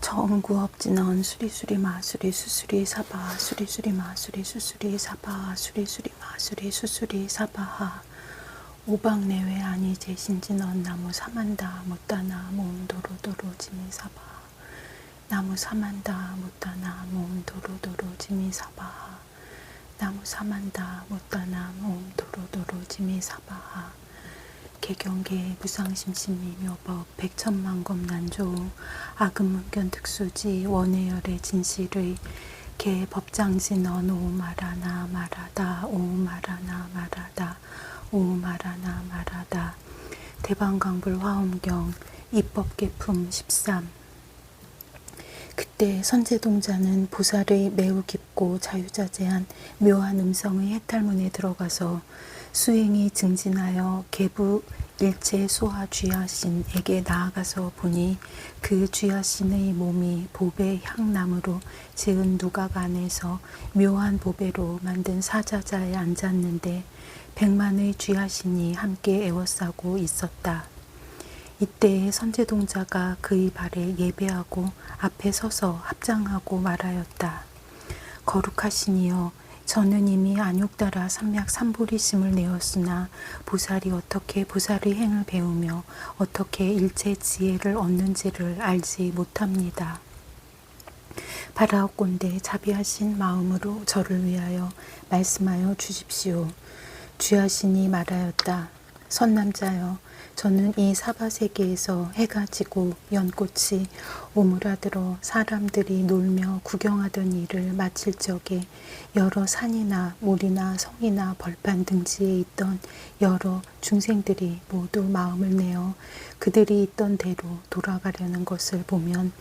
정구 없지넌 수리수리 마수리 수수리 사바 수리수리 마수리 수수리 사바 수리수리 마수리 수수리 사바하 오방내외 아니 제신지넌 나무 사만다 못다나 몸 도로도로 지미 사바 나무 사만다 못다나 몸 도로도로 지미 사바하 나무 사만다 못다나 몸 도로도로 지미 사바하 개경계 무상심심미 묘법 백천만검 난조 악음문견 특수지 원해열의 진실의 개 법장진언 오마라나 마라다 오마라나 마라다 오마라나 마라다 대방강불 화엄경 입법계품 13 그때 선제동자는 보살의 매우 깊고 자유자재한 묘한 음성의 해탈문에 들어가서 수행이 증진하여 계부 일체 소하 쥐하신에게 나아가서 보니 그 쥐하신의 몸이 보배 향나무로 지은 누각 안에서 묘한 보배로 만든 사자자에 앉았는데 100만의 쥐하신이 함께 에워싸고 있었다. 이때에 선제동자가 그의 발에 예배하고 앞에 서서 합장하고 말하였다. 거룩하시니여, 저는 이미 안욕따라 삼약 삼보리심을 내었으나 보살이 어떻게 보살의 행을 배우며 어떻게 일체 지혜를 얻는지를 알지 못합니다. 바라옵건대 자비하신 마음으로 저를 위하여 말씀하여 주십시오. 쥐하신이 말하였다. 선남자여, 저는 이 사바세계에서 해가 지고 연꽃이 오므라들어 사람들이 놀며 구경하던 일을 마칠 적에 여러 산이나 물이나 성이나 벌판 등지에 있던 여러 중생들이 모두 마음을 내어 그들이 있던 대로 돌아가려는 것을 보면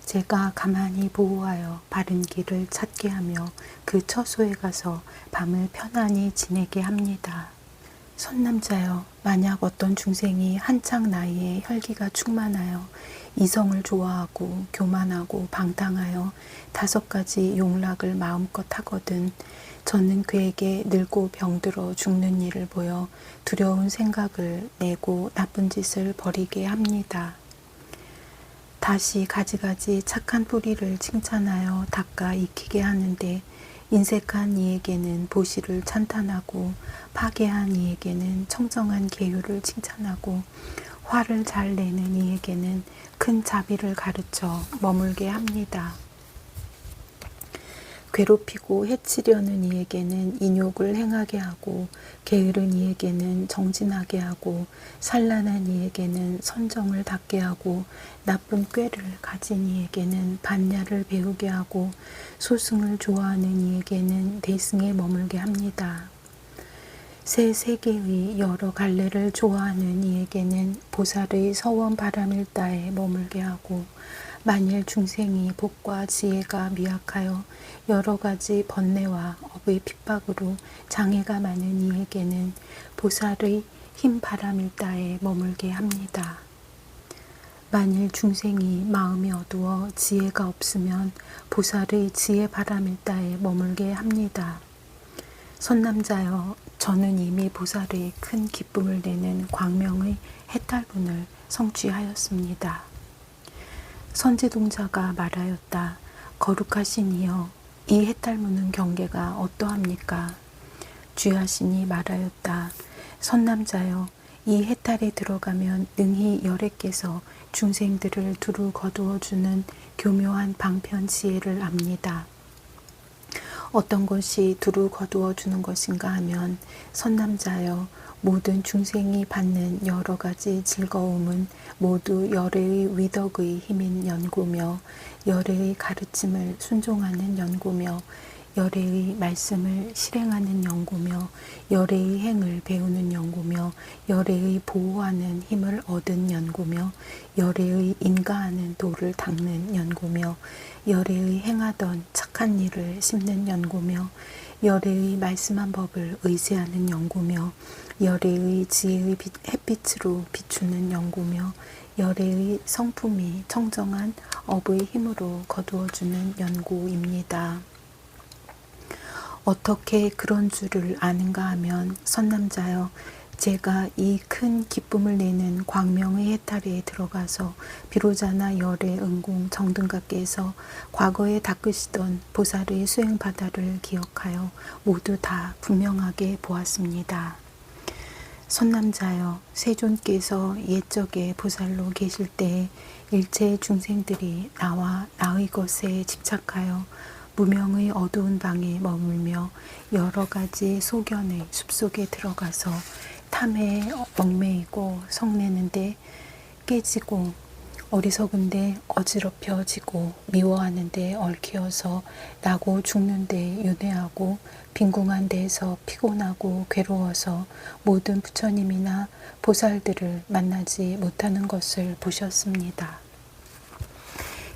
제가 가만히 보호하여 바른 길을 찾게 하며 그 처소에 가서 밤을 편안히 지내게 합니다. 선남자여, 만약 어떤 중생이 한창 나이에 혈기가 충만하여 이성을 좋아하고 교만하고 방탕하여 5가지 용락을 마음껏 하거든 저는 그에게 늙고 병들어 죽는 일을 보여 두려운 생각을 내고 나쁜 짓을 벌이게 합니다. 다시 가지가지 착한 뿌리를 칭찬하여 닦아 익히게 하는데 인색한 이에게는 보시를 찬탄하고 파괴한 이에게는 청정한 계율을 칭찬하고 화를 잘 내는 이에게는 큰 자비를 가르쳐 머물게 합니다. 괴롭히고 해치려는 이에게는 인욕을 행하게 하고 게으른 이에게는 정진하게 하고 산란한 이에게는 선정을 닦게 하고 나쁜 꾀를 가진 이에게는 반야를 배우게 하고 소승을 좋아하는 이에게는 대승에 머물게 합니다. 새 세계의 여러 갈래를 좋아하는 이에게는 보살의 서원 바람일다에 머물게 하고 만일 중생이 복과 지혜가 미약하여 여러 가지 번뇌와 업의 핍박으로 장애가 많은 이에게는 보살의 흰 바람일다에 머물게 합니다. 만일 중생이 마음이 어두워 지혜가 없으면 보살의 지혜 바람일다에 머물게 합니다. 선남자여, 저는 이미 보살의 큰 기쁨을 내는 광명의 해탈문을 성취하였습니다. 선제동자가 말하였다. 거룩하시니여, 이 해탈문은 경계가 어떠합니까? 쥐하신이 말하였다. 선남자여, 이 해탈에 들어가면 능히 열애께서 중생들을 두루 거두어주는 교묘한 방편 지혜를 압니다. 어떤 것이 두루 거두어 주는 것인가 하면 선남자여, 모든 중생이 받는 여러 가지 즐거움은 모두 열애의 위덕의 힘인 연고며 열애의 가르침을 순종하는 연고며 열애의 말씀을 실행하는 연고며 열애의 행을 배우는 연고며 열애의 보호하는 힘을 얻은 연고며 열애의 인가하는 도를 닦는 연고며 열애의 행하던 착한 일을 심는 연고며 열애의 말씀한 법을 의지하는 연고며 열애의 지혜의 햇빛으로 비추는 연고며 열애의 성품이 청정한 업의 힘으로 거두어주는 연고입니다. 어떻게 그런 줄을 아는가 하면 선남자여, 제가 이 큰 기쁨을 내는 광명의 해탈에 들어가서 비로자나 열의 은공 정등각께서 과거에 닦으시던 보살의 수행 바다를 기억하여 모두 다 분명하게 보았습니다. 선남자여, 세존께서 옛적에 보살로 계실 때에 일체 중생들이 나와 나의 것에 집착하여 무명의 어두운 방에 머물며 여러 가지 소견의 숲속에 들어가서 탐에 얽매이고 성내는데 깨지고 어리석은데 어지럽혀지고 미워하는데 얽히어서 나고 죽는데 윤회하고 빈궁한 데에서 피곤하고 괴로워서 모든 부처님이나 보살들을 만나지 못하는 것을 보셨습니다.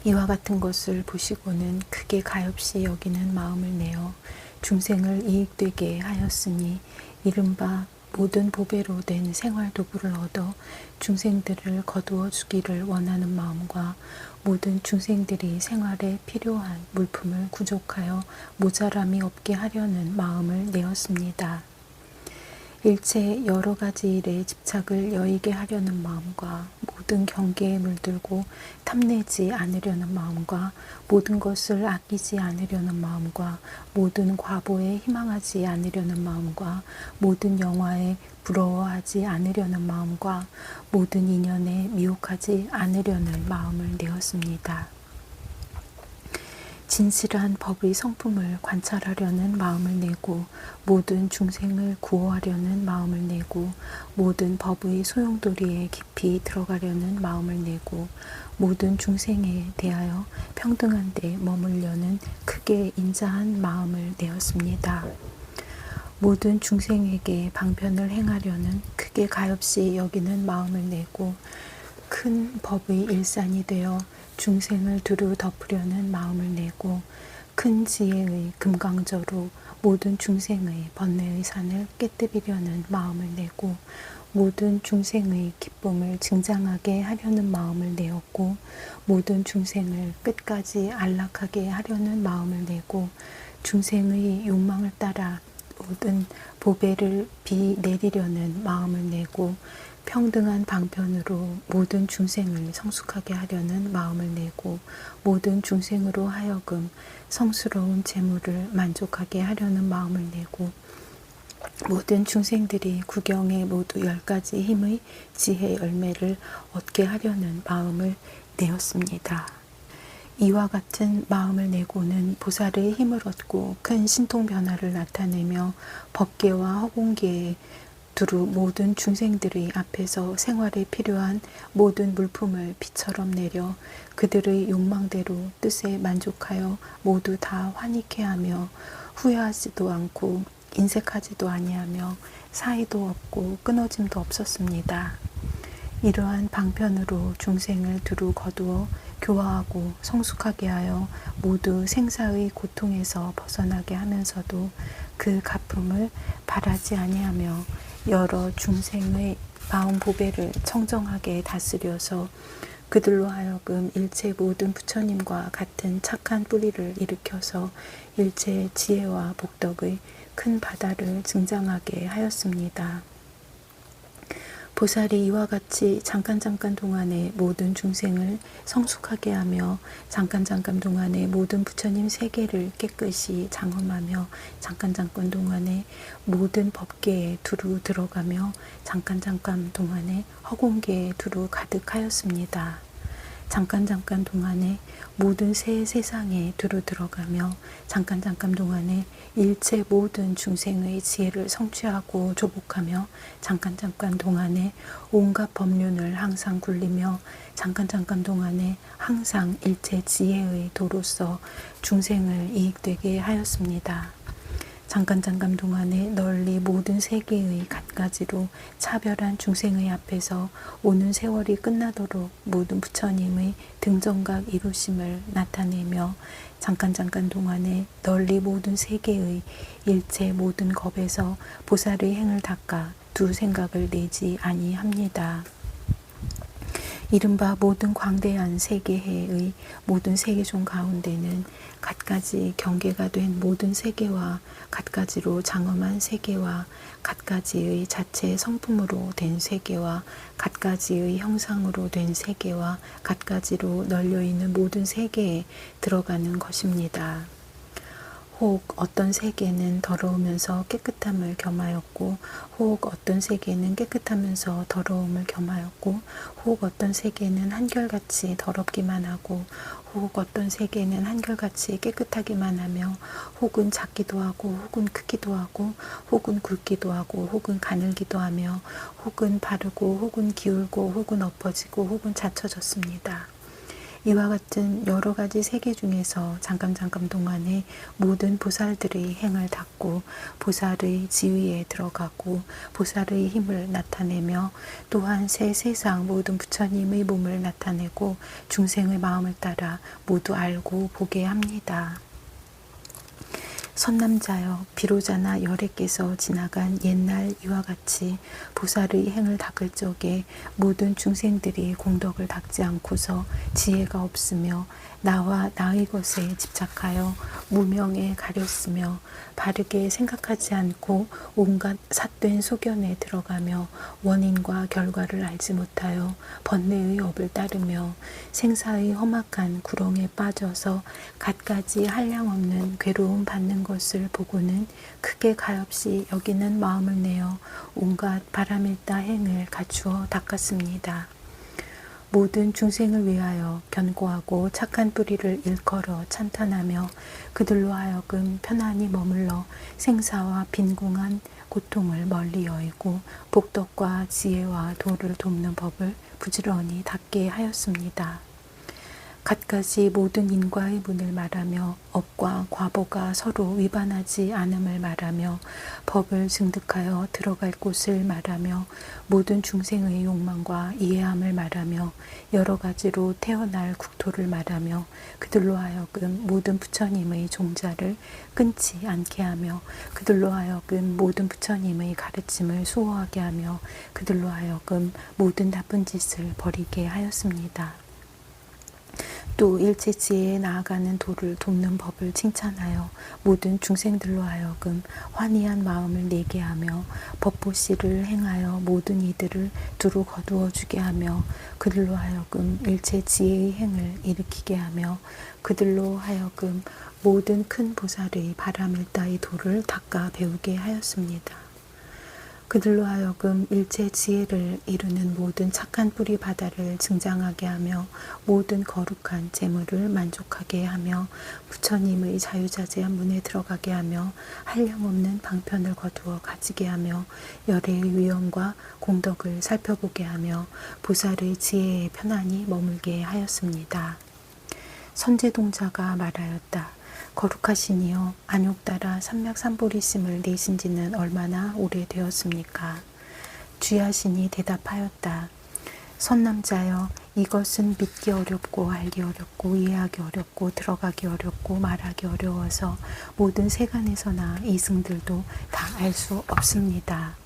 이와 같은 것을 보시고는 크게 가엾이 여기는 마음을 내어 중생을 이익되게 하였으니 이른바 모든 보배로 된 생활 도구를 얻어 중생들을 거두어 주기를 원하는 마음과 모든 중생들이 생활에 필요한 물품을 구족하여 모자람이 없게 하려는 마음을 내었습니다. 일체 여러 가지 일에 집착을 여의게 하려는 마음과 모든 경계에 물들고 탐내지 않으려는 마음과 모든 것을 아끼지 않으려는 마음과 모든 과보에 희망하지 않으려는 마음과 모든 영화에 부러워하지 않으려는 마음과 모든 인연에 미혹하지 않으려는 마음을 내었습니다. 진실한 법의 성품을 관찰하려는 마음을 내고 모든 중생을 구호하려는 마음을 내고 모든 법의 소용돌이에 깊이 들어가려는 마음을 내고 모든 중생에 대하여 평등한 데 머물려는 크게 인자한 마음을 내었습니다. 모든 중생에게 방편을 행하려는 크게 가엾이 여기는 마음을 내고 큰 법의 일산이 되어 중생을 두루 덮으려는 마음을 내고 큰 지혜의 금강저로 모든 중생의 번뇌의 산을 깨뜨리려는 마음을 내고 모든 중생의 기쁨을 증장하게 하려는 마음을 내었고 모든 중생을 끝까지 안락하게 하려는 마음을 내고 중생의 욕망을 따라 모든 보배를 비내리려는 마음을 내고 평등한 방편으로 모든 중생을 성숙하게 하려는 마음을 내고 모든 중생으로 하여금 성스러운 재물을 만족하게 하려는 마음을 내고 모든 중생들이 구경에 모두 10가지 힘의 지혜 열매를 얻게 하려는 마음을 내었습니다. 이와 같은 마음을 내고는 보살의 힘을 얻고 큰 신통 변화를 나타내며 법계와 허공계에 두루 모든 중생들의 앞에서 생활에 필요한 모든 물품을 비처럼 내려 그들의 욕망대로 뜻에 만족하여 모두 다 환희케 하며 후회하지도 않고 인색하지도 아니하며 사이도 없고 끊어짐도 없었습니다. 이러한 방편으로 중생을 두루 거두어 교화하고 성숙하게 하여 모두 생사의 고통에서 벗어나게 하면서도 그 가품을 바라지 아니하며 여러 중생의 마음 보배를 청정하게 다스려서 그들로 하여금 일체 모든 부처님과 같은 착한 뿌리를 일으켜서 일체 지혜와 복덕의 큰 바다를 증장하게 하였습니다. 보살이 이와 같이 잠깐 동안에 모든 중생을 성숙하게 하며 잠깐 동안에 모든 부처님 세계를 깨끗이 장엄하며 잠깐 동안에 모든 법계에 두루 들어가며 잠깐 동안에 허공계에 두루 가득하였습니다. 잠깐 동안에 모든 새 세상에 두루 들어가며 잠깐 동안에 일체 모든 중생의 지혜를 성취하고 조복하며 잠깐 동안에 온갖 법륜을 항상 굴리며 잠깐 동안에 항상 일체 지혜의 도로서 중생을 이익되게 하였습니다. 잠깐 동안에 널리 모든 세계의 갖가지로 차별한 중생의 앞에서 오는 세월이 끝나도록 모든 부처님의 등정각 이루심을 나타내며 잠깐 동안에 널리 모든 세계의 일체 모든 겁에서 보살의 행을 닦아 두 생각을 내지 아니합니다. 이른바 모든 광대한 세계해의 모든 세계종 가운데는 갖가지 경계가 된 모든 세계와 갖가지로 장엄한 세계와 갖가지의 자체 성품으로 된 세계와 갖가지의 형상으로 된 세계와 갖가지로 널려있는 모든 세계에 들어가는 것입니다. 혹 어떤 세계는 더러우면서 깨끗함을 겸하였고 혹 어떤 세계는 깨끗하면서 더러움을 겸하였고 혹 어떤 세계는 한결같이 더럽기만 하고 혹 어떤 세계는 한결같이 깨끗하기만 하며 혹은 작기도 하고 혹은 크기도 하고 혹은 굵기도 하고 혹은 가늘기도 하며 혹은 바르고 혹은 기울고 혹은 엎어지고 혹은 갖춰졌습니다. 이와 같은 여러 가지 세계 중에서 잠깐 동안에 모든 보살들의 행을 닦고 보살의 지위에 들어가고 보살의 힘을 나타내며 또한 새 세상 모든 부처님의 몸을 나타내고 중생의 마음을 따라 모두 알고 보게 합니다. 선남자여, 비로자나 열애께서 지나간 옛날 이와 같이 보살의 행을 닦을 적에 모든 중생들이 공덕을 닦지 않고서 지혜가 없으며 나와 나의 것에 집착하여 무명에 가렸으며 바르게 생각하지 않고 온갖 삿된 소견에 들어가며 원인과 결과를 알지 못하여 번뇌의 업을 따르며 생사의 험악한 구렁에 빠져서 갖가지 한량없는 괴로움 받는 것을 보고는 크게 가엾이 여기는 마음을 내어 온갖 바람일다 행을 갖추어 닦았습니다. 모든 중생을 위하여 견고하고 착한 뿌리를 일컬어 찬탄하며 그들로 하여금 편안히 머물러 생사와 빈궁한 고통을 멀리 여의고 복덕과 지혜와 도를 돕는 법을 부지런히 닦게 하였습니다. 갖가지 모든 인과의 문을 말하며 업과 과보가 서로 위반하지 않음을 말하며 법을 증득하여 들어갈 곳을 말하며 모든 중생의 욕망과 이해함을 말하며 여러 가지로 태어날 국토를 말하며 그들로 하여금 모든 부처님의 종자를 끊지 않게 하며 그들로 하여금 모든 부처님의 가르침을 수호하게 하며 그들로 하여금 모든 나쁜 짓을 버리게 하였습니다. 또 일체지혜에 나아가는 도를 돕는 법을 칭찬하여 모든 중생들로 하여금 환희한 마음을 내게 하며 법보시를 행하여 모든 이들을 두루 거두어 주게 하며 그들로 하여금 일체지혜의 행을 일으키게 하며 그들로 하여금 모든 큰 보살의 바람일다의 도를 닦아 배우게 하였습니다. 그들로 하여금 일체 지혜를 이루는 모든 착한 뿌리 바다를 증장하게 하며 모든 거룩한 재물을 만족하게 하며 부처님의 자유자재한 문에 들어가게 하며 한량없는 방편을 거두어 가지게 하며 열애의 위엄과 공덕을 살펴보게 하며 보살의 지혜에 편안히 머물게 하였습니다. 선제동자가 말하였다. 거룩하시니여, 안욕 따라 삼맥삼보리심을 내신 지는 얼마나 오래되었습니까? 주야신이 대답하였다. 선남자여, 이것은 믿기 어렵고 알기 어렵고 이해하기 어렵고 들어가기 어렵고 말하기 어려워서 모든 세간에서나 이승들도 다 알 수 없습니다.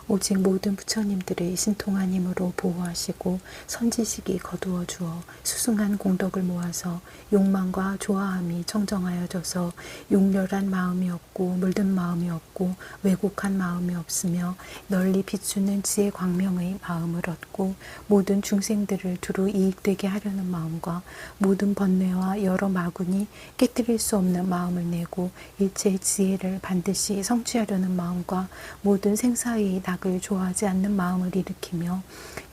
오직 모든 부처님들의 신통한 힘으로 보호하시고 선지식이 거두어 주어 수승한 공덕을 모아서 욕망과 조화함이 청정하여져서 용렬한 마음이 없고 물든 마음이 없고 왜곡한 마음이 없으며 널리 비추는 지혜 광명의 마음을 얻고 모든 중생들을 두루 이익되게 하려는 마음과 모든 번뇌와 여러 마군이 깨뜨릴 수 없는 마음을 내고 일체의 지혜를 반드시 성취하려는 마음과 모든 생사의 낙을 좋아하지 않는 마음을 일으키며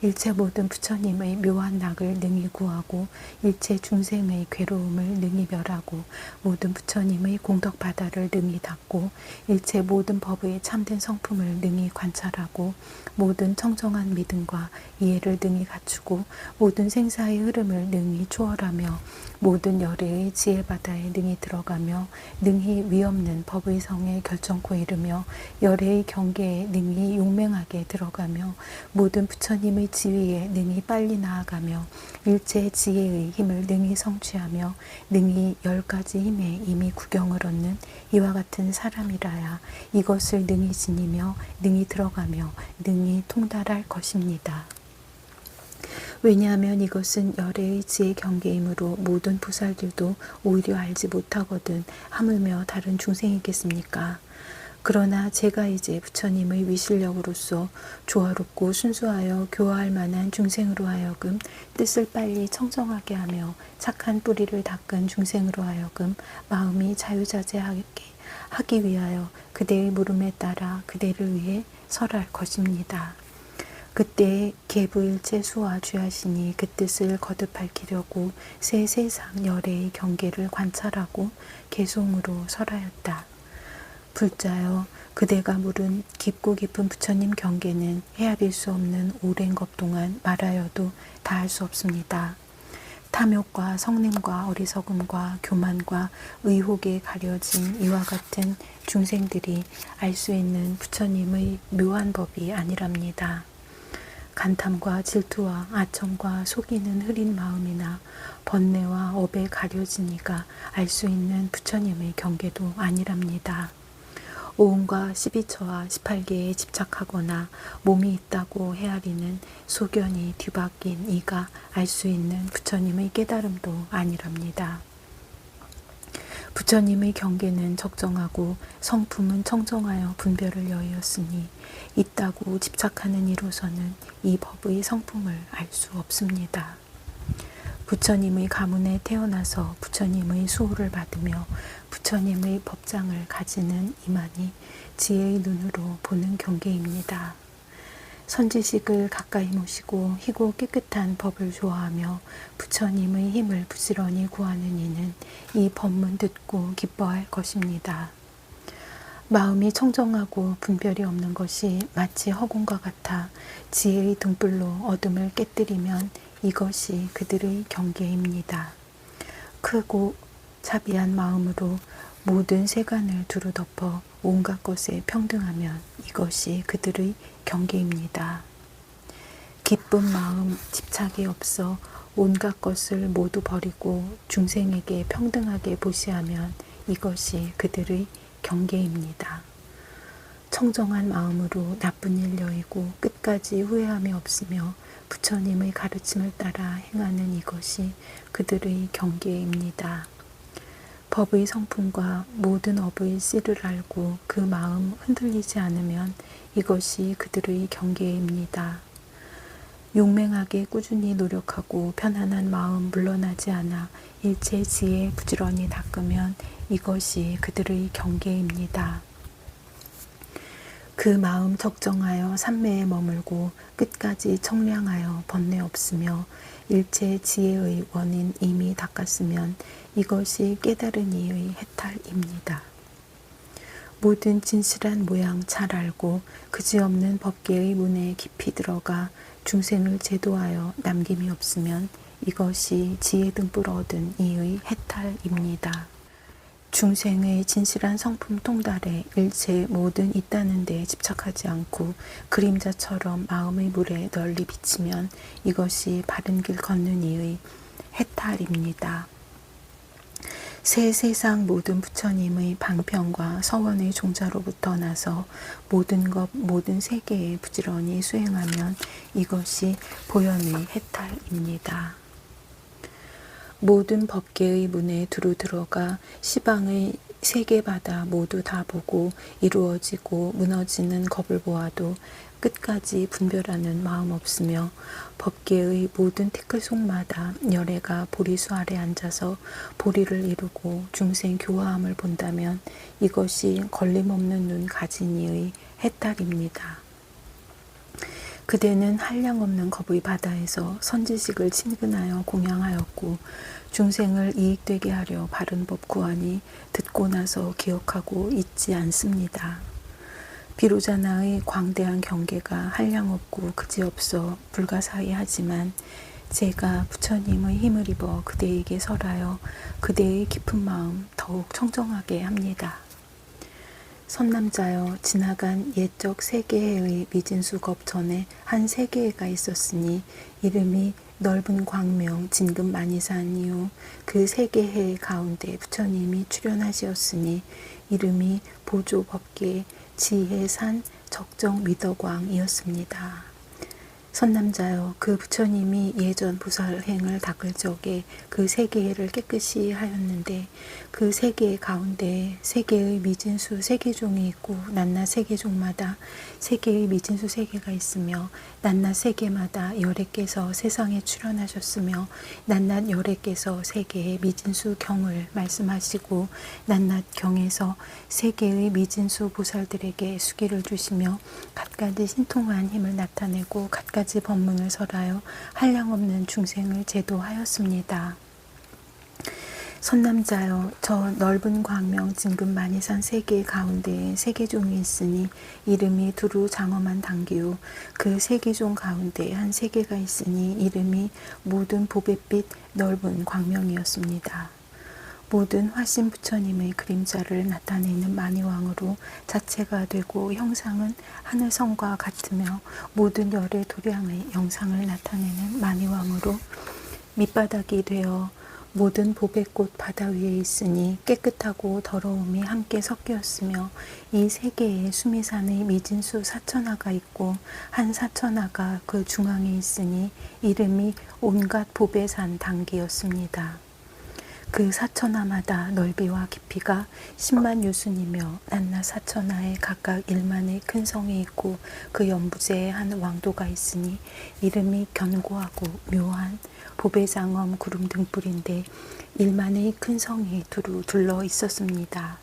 일체 모든 부처님의 묘한 낙을 능히 구하고 일체 중생의 괴로움을 능히 멸하고 모든 부처님의 공덕 바다를 능히 닦고 일체 모든 법의 참된 성품을 능히 관찰하고 모든 청정한 믿음과 이해를 능히 갖추고 모든 생사의 흐름을 능히 초월하며 모든 열애의 지혜 바다에 능히 들어가며 능히 위없는 법의 성에 결정코 이르며 열애의 경계에 능히 용맹하게 들어가며 모든 부처님의 지위에 능히 빨리 나아가며 일체 지혜의 힘을 능히 성취하며 능히 10가지 힘에 이미 구경을 얻는 이와 같은 사람이라야 이것을 능히 지니며 능히 들어가며 능히 통달할 것입니다. 왜냐하면 이것은 열애의 지혜 경계이므로 모든 보살들도 오히려 알지 못하거든 하물며 다른 중생이겠습니까? 그러나 제가 이제 부처님의 위실력으로서 조화롭고 순수하여 교화할 만한 중생으로 하여금 뜻을 빨리 청정하게 하며 착한 뿌리를 닦은 중생으로 하여금 마음이 자유자재하게 하기 위하여 그대의 물음에 따라 그대를 위해 설할 것입니다. 그때에 계부일체 수와 주야신이 그 뜻을 거듭 밝히려고 새 세상 열애의 경계를 관찰하고 개송으로 설하였다. 불자여, 그대가 물은 깊고 깊은 부처님 경계는 헤아릴 수 없는 오랜 것 동안 말하여도 다할 수 없습니다. 탐욕과 성냄과 어리석음과 교만과 의혹에 가려진 이와 같은 중생들이 알 수 있는 부처님의 묘한 법이 아니랍니다. 간탐과 질투와 아첨과 속이는 흐린 마음이나 번뇌와 업에 가려진 이가 알 수 있는 부처님의 경계도 아니랍니다. 오음과 12처와 18개에 집착하거나 몸이 있다고 헤아리는 소견이 뒤바뀐 이가 알 수 있는 부처님의 깨달음도 아니랍니다. 부처님의 경계는 적정하고 성품은 청정하여 분별을 여의었으니 있다고 집착하는 이로서는 이 법의 성품을 알 수 없습니다. 부처님의 가문에 태어나서 부처님의 수호를 받으며 부처님의 법장을 가지는 이만이 지혜의 눈으로 보는 경계입니다. 선지식을 가까이 모시고 희고 깨끗한 법을 좋아하며 부처님의 힘을 부지런히 구하는 이는 이 법문 듣고 기뻐할 것입니다. 마음이 청정하고 분별이 없는 것이 마치 허공과 같아 지혜의 등불로 어둠을 깨뜨리면 이것이 그들의 경계입니다. 크고 자비한 마음으로 모든 세간을 두루 덮어 온갖 것에 평등하면 이것이 그들의 경계입니다. 기쁜 마음, 집착이 없어 온갖 것을 모두 버리고 중생에게 평등하게 보시하면 이것이 그들의 경계입니다. 청정한 마음으로 나쁜 일 여의고 끝까지 후회함이 없으며 부처님의 가르침을 따라 행하는 이것이 그들의 경계입니다. 법의 성품과 모든 업의 씨를 알고 그 마음 흔들리지 않으면 이것이 그들의 경계입니다. 용맹하게 꾸준히 노력하고 편안한 마음 물러나지 않아 일체 지혜 부지런히 닦으면 이것이 그들의 경계입니다. 그 마음 적정하여 삼매에 머물고 끝까지 청량하여 번뇌 없으며 일체 지혜의 원인 이미 닦았으면 이것이 깨달은 이의 해탈입니다. 모든 진실한 모양 잘 알고 그지없는 법계의 문에 깊이 들어가 중생을 제도하여 남김이 없으면 이것이 지혜 등불 얻은 이의 해탈입니다. 중생의 진실한 성품 통달에 일체 모든 있다는 데 집착하지 않고 그림자처럼 마음의 물에 널리 비치면 이것이 바른 길 걷는 이의 해탈입니다. 새 세상 모든 부처님의 방편과 서원의 종자로부터 나서 모든 것 모든 세계에 부지런히 수행하면 이것이 보현의 해탈입니다. 모든 법계의 문에 두루 들어가 시방의 세계바다 모두 다 보고 이루어지고 무너지는 겁을 보아도 끝까지 분별하는 마음 없으며 법계의 모든 티끌속마다 열애가 보리수 아래 앉아서 보리를 이루고 중생 교화함을 본다면 이것이 걸림없는 눈 가진 이의 해탈입니다. 그대는 한량없는 겁의 바다에서 선지식을 친근하여 공양하였고 중생을 이익되게 하려 바른 법 구하니 듣고 나서 기억하고 잊지 않습니다. 비로자나의 광대한 경계가 한량없고 그지없어 불가사의하지만 제가 부처님의 힘을 입어 그대에게 설하여 그대의 깊은 마음 더욱 청정하게 합니다. 선남자여, 지나간 옛적 세계해의 미진수겁 전에 한 세계해가 있었으니 이름이 넓은 광명 진급만이산이요 그 세계해 가운데 부처님이 출현하시었으니 이름이 보조법계 지혜산 적정위덕왕이었습니다. 선남자여, 그 부처님이 예전 부살행을 닦을 적에 그 세계를 깨끗이 하였는데 그 세계 가운데 세계의 미진수 세계종이 있고 낱낱 세계종마다 세계의 미진수 세계가 있으며 낱낱 세계마다 열애께서 세상에 출현하셨으며 낱낱 열애께서 세계의 미진수 경을 말씀하시고 낱낱 경에서 세계의 미진수 보살들에게 수기를 주시며 갖가지 신통한 힘을 나타내고 갖가지 법문을 설하여 한량없는 중생을 제도하였습니다. 선남자여, 저 넓은 광명 진금 만이산 세계 가운데에 세계종이 있으니 이름이 두루 장엄한 당기요, 그 세계종 가운데 한 세계가 있으니 이름이 모든 보배빛 넓은 광명이었습니다. 모든 화신 부처님의 그림자를 나타내는 만이왕으로 자체가 되고 형상은 하늘성과 같으며 모든 열의 도량의 영상을 나타내는 만이왕으로 밑바닥이 되어 모든 보배꽃 바다 위에 있으니 깨끗하고 더러움이 함께 섞였으며 이 세계에 수미산의 미진수 사천하가 있고 한 사천하가 그 중앙에 있으니 이름이 온갖 보배산 당기였습니다. 그 사천하마다 넓이와 깊이가 10만 유순이며 낱낱 사천하에 각각 1만의 큰 성이 있고 그 연부제에 한 왕도가 있으니 이름이 견고하고 묘한 보배장엄 구름 등불인데 1만의 큰 성이 두루 둘러 있었습니다.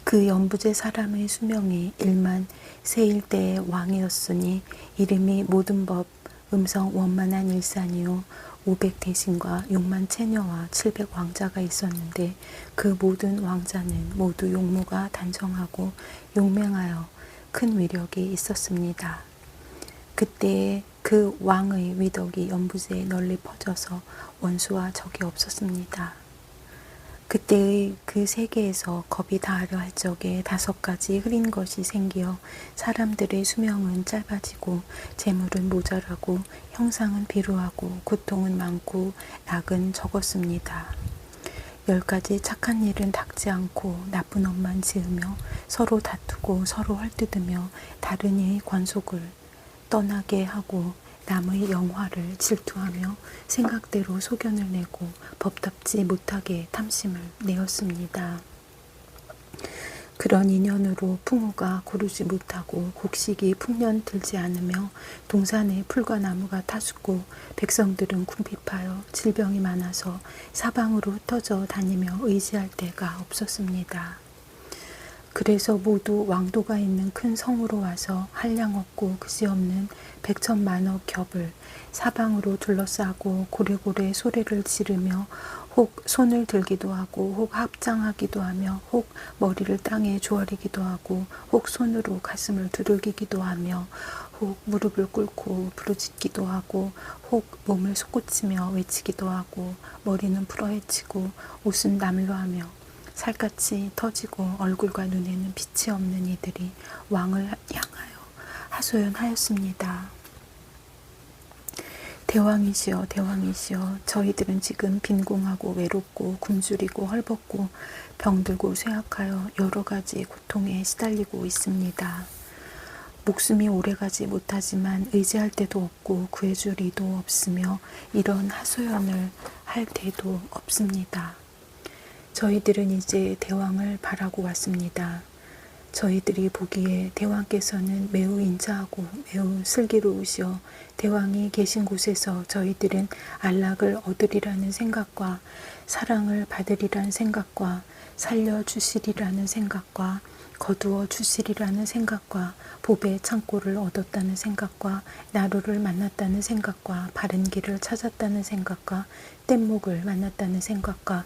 그 연부제 사람의 수명이 1만 세일대의 왕이었으니 이름이 모든 법 음성 원만한 일산이요 500대신과 6만 체녀와 700왕자가 있었는데 그 모든 왕자는 모두 용모가 단정하고 용맹하여 큰 위력이 있었습니다. 그때에 그 왕의 위덕이 연부제에 널리 퍼져서 원수와 적이 없었습니다. 그때의 그 세계에서 겁이 다하려 할 적에 5가지 흐린 것이 생기어 사람들의 수명은 짧아지고 재물은 모자라고 형상은 비루하고 고통은 많고 낙은 적었습니다. 10가지 착한 일은 닦지 않고 나쁜 업만 지으며 서로 다투고 서로 헐뜯으며 다른 이의 관속을 떠나게 하고 남의 영화를 질투하며 생각대로 소견을 내고 법답지 못하게 탐심을 내었습니다. 그런 인연으로 풍우가 고르지 못하고 곡식이 풍년 들지 않으며 동산에 풀과 나무가 타죽고 백성들은 궁핍하여 질병이 많아서 사방으로 흩어져 다니며 의지할 데가 없었습니다. 그래서 모두 왕도가 있는 큰 성으로 와서 한량 없고 그지없는 백천만억 겹을 사방으로 둘러싸고 고래고래 소리를 지르며 혹 손을 들기도 하고 혹 합장하기도 하며 혹 머리를 땅에 조아리기도 하고 혹 손으로 가슴을 두들기기도 하며 혹 무릎을 꿇고 부르짖기도 하고 혹 몸을 솟구치며 외치기도 하고 머리는 풀어헤치고 옷은 남루하며 살갗이 터지고 얼굴과 눈에는 빛이 없는 이들이 왕을 향하여 하소연하였습니다. 대왕이시여 대왕이시여, 저희들은 지금 빈궁하고 외롭고 굶주리고 헐벗고 병들고 쇠약하여 여러 가지 고통에 시달리고 있습니다. 목숨이 오래가지 못하지만 의지할 데도 없고 구해줄 이도 없으며 이런 하소연을 할 데도 없습니다. 저희들은 이제 대왕을 바라고 왔습니다. 저희들이 보기에 대왕께서는 매우 인자하고 매우 슬기로우시어 대왕이 계신 곳에서 저희들은 안락을 얻으리라는 생각과 사랑을 받으리라는 생각과 살려주시리라는 생각과 거두어 주시리라는 생각과 보배 창고를 얻었다는 생각과 나루를 만났다는 생각과 바른 길을 찾았다는 생각과 뗏목을 만났다는 생각과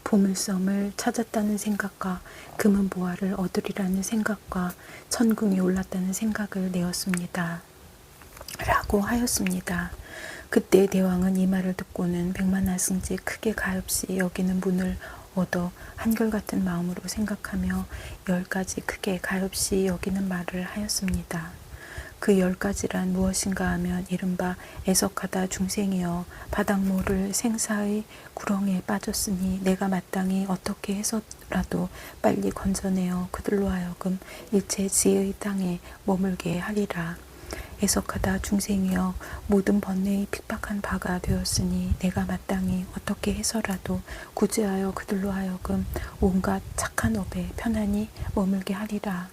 보물섬을 찾았다는 생각과 금은 보화를 얻으리라는 생각과 천궁이 올랐다는 생각을 내었습니다. 라고 하였습니다. 그때 대왕은 이 말을 듣고는 백만하승지 크게 가엾이 여기는 문을 얻어 한결같은 마음으로 생각하며 10가지 크게 가엾이 여기는 말을 하였습니다. 그 10가지란 무엇인가 하면 이른바 애석하다 중생이여 바닥모를 생사의 구렁에 빠졌으니 내가 마땅히 어떻게 해서라도 빨리 건져내어 그들로 하여금 일체 지혜의 땅에 머물게 하리라. 애석하다 중생이여 모든 번뇌의 핍박한 바가 되었으니 내가 마땅히 어떻게 해서라도 구제하여 그들로 하여금 온갖 착한 업에 편안히 머물게 하리라.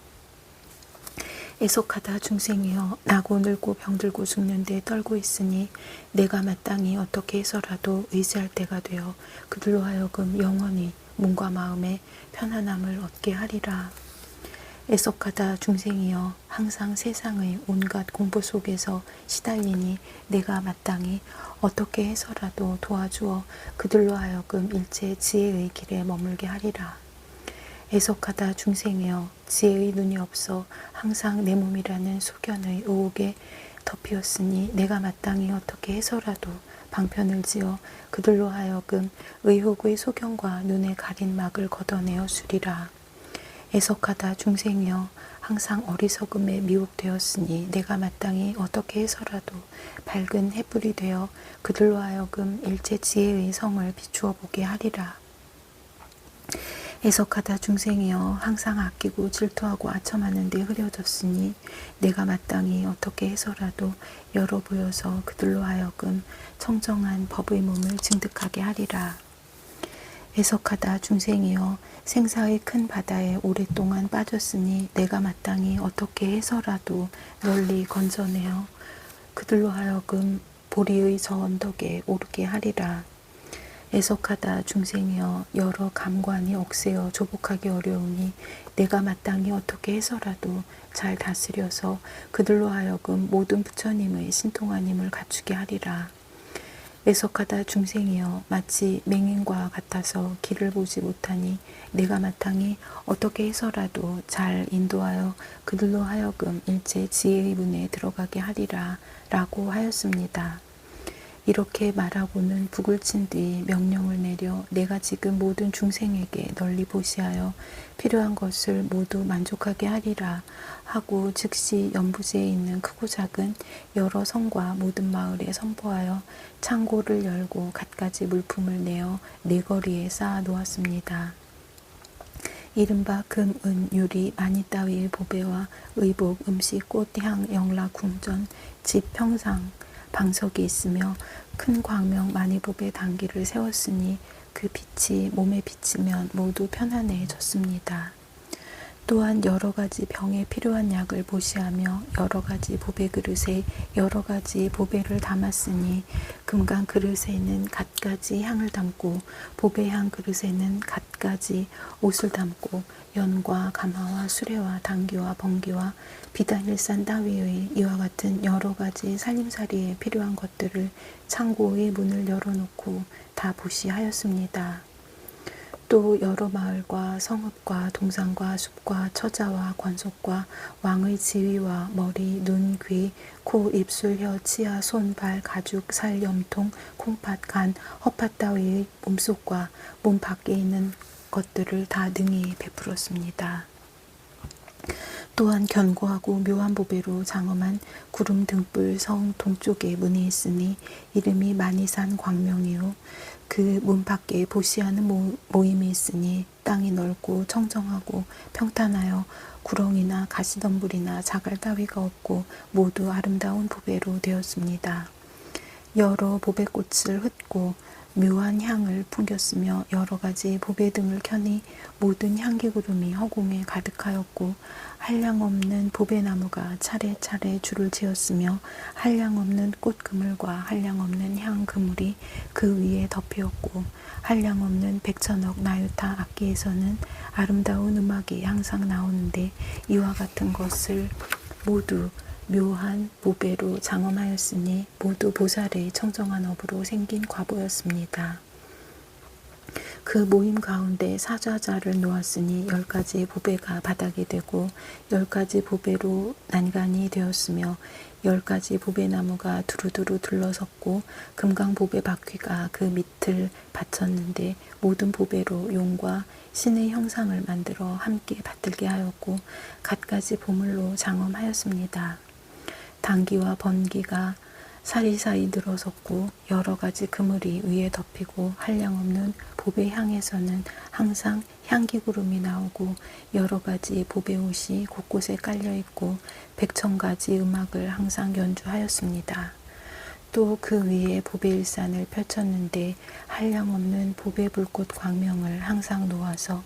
애석하다 중생이여 나고 늙고 병들고 죽는데 떨고 있으니 내가 마땅히 어떻게 해서라도 의지할 때가 되어 그들로 하여금 영원히 몸과 마음에 편안함을 얻게 하리라. 애석하다 중생이여 항상 세상의 온갖 공부 속에서 시달리니 내가 마땅히 어떻게 해서라도 도와주어 그들로 하여금 일체 지혜의 길에 머물게 하리라. 애석하다 중생이여 지혜의 눈이 없어 항상 내 몸이라는 소견의 의혹에 덮이었으니 내가 마땅히 어떻게 해서라도 방편을 지어 그들로 하여금 의혹의 소견과 눈에 가린 막을 걷어내어 주리라. 애석하다 중생이여 항상 어리석음에 미혹되었으니 내가 마땅히 어떻게 해서라도 밝은 햇불이 되어 그들로 하여금 일체 지혜의 성을 비추어 보게 하리라. 애석하다 중생이여 항상 아끼고 질투하고 아첨하는 데 흐려졌으니 내가 마땅히 어떻게 해서라도 열어 보여서 그들로 하여금 청정한 법의 몸을 증득하게 하리라. 애석하다 중생이여 생사의 큰 바다에 오랫동안 빠졌으니 내가 마땅히 어떻게 해서라도 널리 건져내어 그들로 하여금 보리의 저 언덕에 오르게 하리라. 애석하다 중생이여 여러 감관이 억세어 조복하기 어려우니 내가 마땅히 어떻게 해서라도 잘 다스려서 그들로 하여금 모든 부처님의 신통한 힘을 갖추게 하리라. 애석하다 중생이여 마치 맹인과 같아서 길을 보지 못하니 내가 마땅히 어떻게 해서라도 잘 인도하여 그들로 하여금 일체 지혜의 문에 들어가게 하리라 라고 하였습니다. 이렇게 말하고는 북을 친 뒤 명령을 내려 내가 지금 모든 중생에게 널리 보시하여 필요한 것을 모두 만족하게 하리라 하고 즉시 연부지에 있는 크고 작은 여러 성과 모든 마을에 선포하여 창고를 열고 갖가지 물품을 내어 네거리에 쌓아 놓았습니다. 이른바 금, 은, 유리, 마니 따위의 보배와 의복, 음식, 꽃, 향, 영락, 궁전, 집, 평상, 방석이 있으며 큰 광명 마니보배 단기를 세웠으니 그 빛이 몸에 비치면 모두 편안해졌습니다. 또한 여러 가지 병에 필요한 약을 보시하며 여러 가지 보배 그릇에 여러 가지 보배를 담았으니 금강 그릇에는 갖가지 향을 담고 보배향 그릇에는 갖가지 옷을 담고 연과 가마와 수레와 당기와 번기와 비단일산 따위의 이와 같은 여러 가지 살림살이에 필요한 것들을 창고의 문을 열어놓고 다 보시하였습니다. 또 여러 마을과 성읍과 동산과 숲과 처자와 관속과 왕의 지위와 머리, 눈, 귀, 코, 입술, 혀, 치아, 손, 발, 가죽, 살, 염통, 콩팥, 간, 허팥 따위의 몸속과 몸 밖에 있는 것들을 다 능히 베풀었습니다. 또한 견고하고 묘한 보배로 장엄한 구름 등불 성 동쪽에 문이 있으니 이름이 만이산 광명이요 그 문 밖에 보시하는 모임이 있으니 땅이 넓고 청정하고 평탄하여 구렁이나 가시덤불이나 자갈 따위가 없고 모두 아름다운 보배로 되었습니다. 여러 보배꽃을 흩고 묘한 향을 풍겼으며 여러 가지 보배 등을 켜니 모든 향기 구름이 허공에 가득하였고 한량없는 보배나무가 차례차례 줄을 지었으며 한량없는 꽃그물과 한량없는 향그물이 그 위에 덮이었고 한량없는 백천억 나유타 악기에서는 아름다운 음악이 항상 나오는데 이와 같은 것을 모두 묘한 보배로 장엄하였으니 모두 보살의 청정한 업으로 생긴 과보였습니다. 그 모임 가운데 사좌자를 놓았으니 10가지 보배가 바닥이 되고 10가지 보배로 난간이 되었으며 10가지 보배나무가 두루두루 둘러섰고 금강보배 바퀴가 그 밑을 받쳤는데 모든 보배로 용과 신의 형상을 만들어 함께 받들게 하였고 갖가지 보물로 장엄하였습니다. 당기와 번기가 사리사리 늘어섰고 여러 가지 그물이 위에 덮이고 한량없는 보배 향에서는 항상 향기구름이 나오고 여러 가지 보배 옷이 곳곳에 깔려 있고 100,000가지 음악을 항상 연주하였습니다. 또 그 위에 보배일산을 펼쳤는데 한량없는 보배 불꽃 광명을 항상 놓아서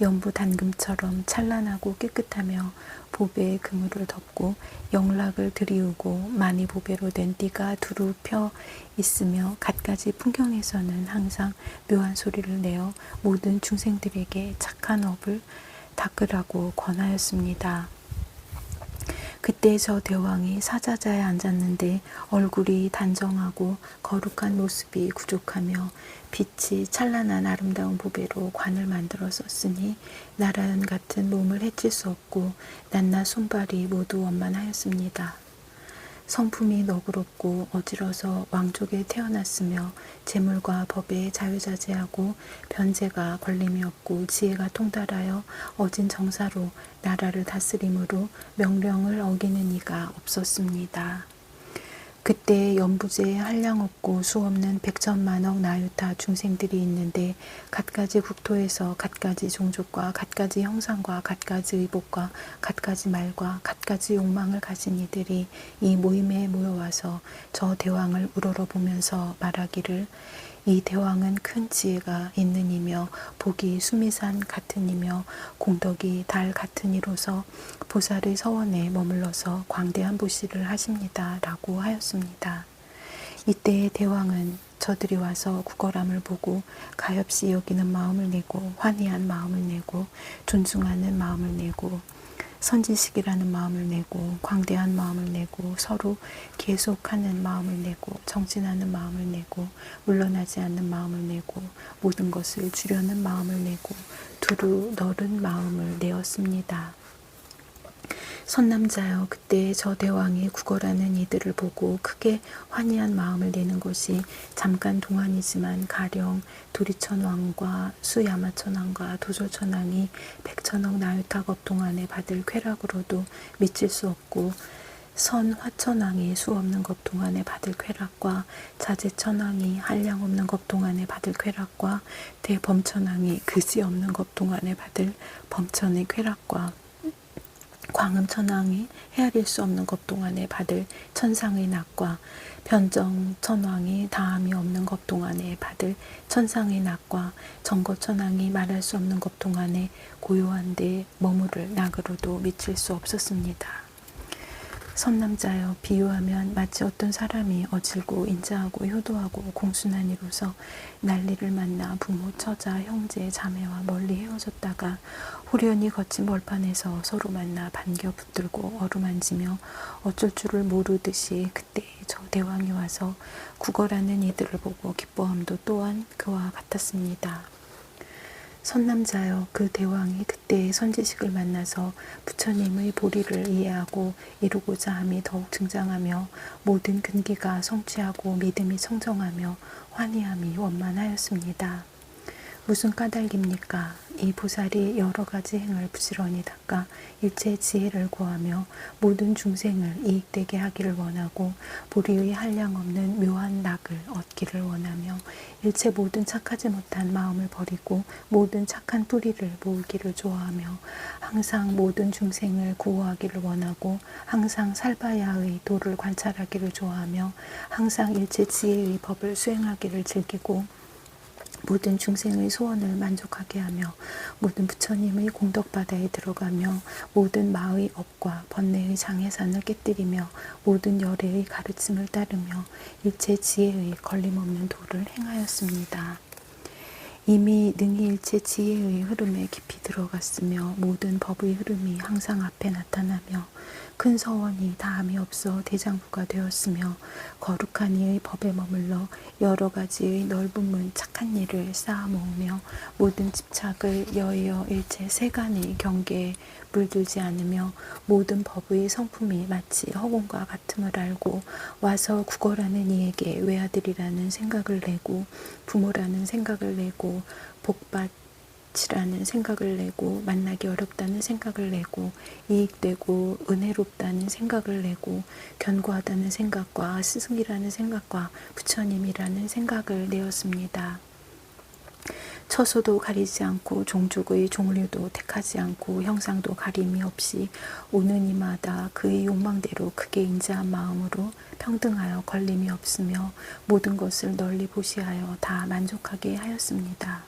연부 단금처럼 찬란하고 깨끗하며 보배의 그물을 덮고 영락을 들이우고 많이 보배로 된 띠가 두루 펴 있으며 갖가지 풍경에서는 항상 묘한 소리를 내어 모든 중생들에게 착한 업을 닦으라고 권하였습니다. 그때 저 대왕이 사자자에 앉았는데 얼굴이 단정하고 거룩한 모습이 구족하며 빛이 찬란한 아름다운 보배로 관을 만들어 썼으니 나라연 같은 몸을 해칠 수 없고 낱낱 손발이 모두 원만하였습니다. 성품이 너그럽고 어지러서 왕족에 태어났으며 재물과 법에 자유자재하고 변제가 걸림이 없고 지혜가 통달하여 어진 정사로 나라를 다스림으로 명령을 어기는 이가 없었습니다. 그때 연부제에 한량없고 수없는 100,000,000억 나유타 중생들이 있는데 갖가지 국토에서 갖가지 종족과 갖가지 형상과 갖가지 의복과 갖가지 말과 갖가지 욕망을 가진 이들이 이 모임에 모여와서 저 대왕을 우러러보면서 말하기를 이 대왕은 큰 지혜가 있는 이며 복이 수미산 같은 이며 공덕이 달 같은 이로서 보살의 서원에 머물러서 광대한 보시를 하십니다. 라고 하였습니다. 이때의 대왕은 저들이 와서 구걸함을 보고 가엾이 여기는 마음을 내고 환희한 마음을 내고 존중하는 마음을 내고 선지식이라는 마음을 내고 광대한 마음을 내고 서로 계속하는 마음을 내고 정진하는 마음을 내고 물러나지 않는 마음을 내고 모든 것을 주려는 마음을 내고 두루 너른 마음을 내었습니다. 선남자여, 그때 저 대왕이 구걸하는 이들을 보고 크게 환희한 마음을 내는 것이 잠깐 동안이지만 가령 도리천왕과 수야마천왕과 도조천왕이 100,000억 나유타겁 동안에 받을 쾌락으로도 미칠 수 없고 선화천왕이 수없는 겁 동안에 받을 쾌락과 자제천왕이 한량없는 겁 동안에 받을 쾌락과 대범천왕이 그지없는 겁 동안에 받을 범천의 쾌락과 광음천왕이 헤아릴 수 없는 것 동안에 받을 천상의 낙과 변정천왕이 다함이 없는 것 동안에 받을 천상의 낙과 정거천왕이 말할 수 없는 것 동안에 고요한 데 머무를 낙으로도 미칠 수 없었습니다. 선남자여, 비유하면 마치 어떤 사람이 어질고 인자하고 효도하고 공순한 이로서 난리를 만나 부모, 처자, 형제, 자매와 멀리 헤어졌다가 후련히 거친 벌판에서 서로 만나 반겨 붙들고 어루만지며 어쩔 줄을 모르듯이 그때 저 대왕이 와서 구걸하는 이들을 보고 기뻐함도 또한 그와 같았습니다. 선남자여, 그 대왕이 그때 선지식을 만나서 부처님의 보리를 이해하고 이루고자 함이 더욱 증장하며 모든 근기가 성취하고 믿음이 청정하며 환희함이 원만하였습니다. 무슨 까닭입니까? 이 보살이 여러 가지 행을 부지런히 닦아 일체 지혜를 구하며 모든 중생을 이익되게 하기를 원하고 보리의 한량없는 묘한 낙을 얻기를 원하며 일체 모든 착하지 못한 마음을 버리고 모든 착한 뿌리를 모으기를 좋아하며 항상 모든 중생을 구호하기를 원하고 항상 살바야의 도를 관찰하기를 좋아하며 항상 일체 지혜의 법을 수행하기를 즐기고 모든 중생의 소원을 만족하게 하며 모든 부처님의 공덕바다에 들어가며 모든 마의 업과 번뇌의 장애산을 깨뜨리며 모든 열애의 가르침을 따르며 일체 지혜의 걸림없는 도를 행하였습니다. 이미 능히 일체 지혜의 흐름에 깊이 들어갔으며 모든 법의 흐름이 항상 앞에 나타나며 큰 서원이 다함이 없어 대장부가 되었으며 거룩한 이의 법에 머물러 여러 가지의 넓은 문 착한 일을 쌓아 모으며 모든 집착을 여의어 일체 세간의 경계에 물들지 않으며 모든 법의 성품이 마치 허공과 같음을 알고 와서 구걸하는 이에게 외아들이라는 생각을 내고 부모라는 생각을 내고 복받 치라는 생각을 내고 만나기 어렵다는 생각을 내고 이익되고 은혜롭다는 생각을 내고 견고하다는 생각과 스승이라는 생각과 부처님이라는 생각을 내었습니다. 처소도 가리지 않고 종족의 종류도 택하지 않고 형상도 가림이 없이 오는 이마다 그의 욕망대로 크게 인자한 마음으로 평등하여 걸림이 없으며 모든 것을 널리 보시하여 다 만족하게 하였습니다.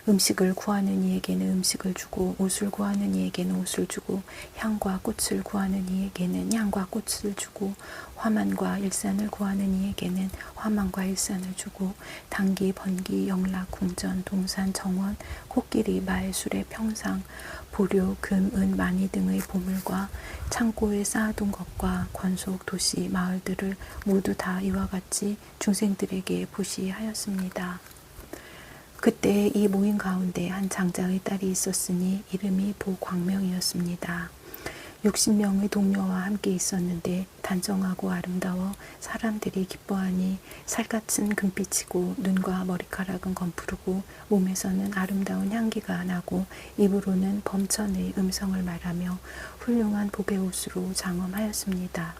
음식을 구하는 이에게는 음식을 주고 옷을 구하는 이에게는 옷을 주고 향과 꽃을 구하는 이에게는 향과 꽃을 주고 화만과 일산을 구하는 이에게는 화만과 일산을 주고 단기, 번기, 영락, 궁전, 동산, 정원, 코끼리, 말, 수레, 평상, 보료, 금, 은, 마니 등의 보물과 창고에 쌓아둔 것과 권속, 도시, 마을들을 모두 다 이와 같이 중생들에게 보시하였습니다. 그때 이 모임 가운데 한 장자의 딸이 있었으니 이름이 보광명이었습니다. 60명의 동료와 함께 있었는데 단정하고 아름다워 사람들이 기뻐하니 살갗은 금빛이고 눈과 머리카락은 검푸르고 몸에서는 아름다운 향기가 나고 입으로는 범천의 음성을 말하며 훌륭한 복의 옷으로 장엄하였습니다.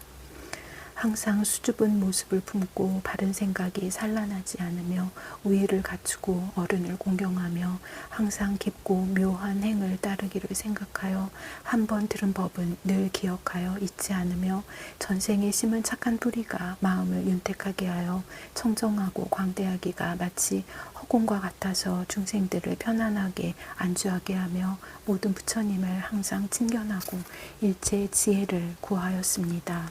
항상 수줍은 모습을 품고 바른 생각이 산란하지 않으며 우애를 갖추고 어른을 공경하며 항상 깊고 묘한 행을 따르기를 생각하여 한 번 들은 법은 늘 기억하여 잊지 않으며 전생에 심은 착한 뿌리가 마음을 윤택하게 하여 청정하고 광대하기가 마치 허공과 같아서 중생들을 편안하게 안주하게 하며 모든 부처님을 항상 친견하고 일체 지혜를 구하였습니다.